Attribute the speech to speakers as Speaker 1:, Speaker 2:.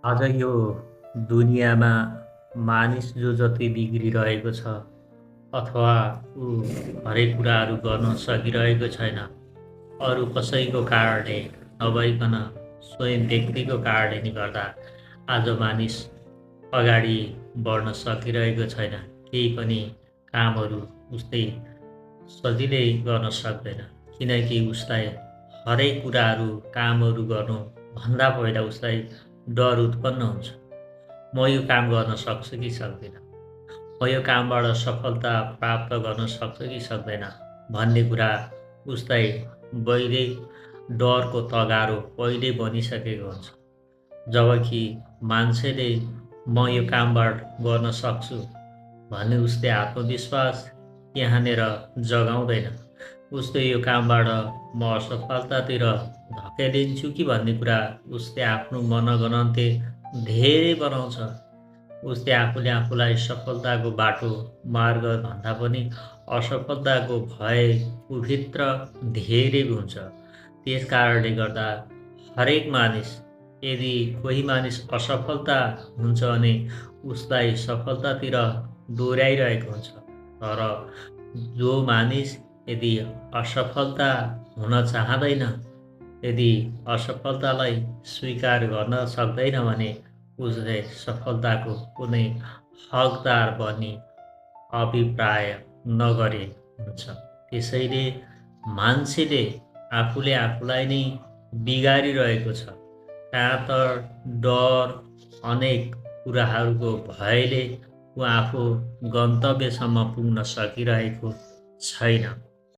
Speaker 1: आज यो दुनियाँमा मानिस जो जति बिग्रिरहेको छ अथवा ऊ हरेक कुराहरू गर्न सकिरहेको छैन, अरू कसैको कारणले नभइकन स्वयं व्यक्तिको कारणले नि गर्दा आज मानिस अगाडि बढ्न सकिरहेको छैन। केही पनि कामहरू उसले सजिलै गर्न सक्दैन, किनकि उसलाई हरेक कुराहरू कामहरू गर्नुभन्दा पहिला उसलाई डर उत्पन्न हुन्छ। म यो काम गर्न सक्छु कि सक्दिनँ, म यो कामबाट सफलता प्राप्त गर्न सक्छु कि सक्दैन भन्ने कुरा उसलाई पहिले डरको तगारो पहिले बनिसकेको हुन्छ। जबकि मान्छेले म यो कामबाट गर्न सक्छु भन्ने उसले आत्मविश्वास यहाँनिर जगाउँदैन। उसले यो कामबाट म असफलतातिर धकेलिन्छु कि भन्ने कुरा उसले आफ्नो मनगणन्ते धेरै बनाउँछ। उसले आफूले आफूलाई सफलताको बाटो मार्ग भन्दा पनि असफलताको भय ऊभित्र धेरै हुन्छ। त्यस कारणले गर्दा हरेक मानिस, यदि कोही मानिस असफलता हुन्छ भने उसलाई सफलतातिर डोर्याइरहेको हुन्छ। तर जो मानिस यदि असफलता हुन चाहँदैन, यदि असफलतालाई स्वीकार गर्न सक्दैन भने उसले सफलताको कुनै हकदार बन्ने अभिप्राय नगरे हुन्छ। त्यसैले मान्छेले आफूले आफूलाई नै बिगारिरहेको छ। कहाँ त डर, अनेक कुराहरूको भयले ऊ आफू गन्तव्यसम्म पुग्न सकिरहेको छैन।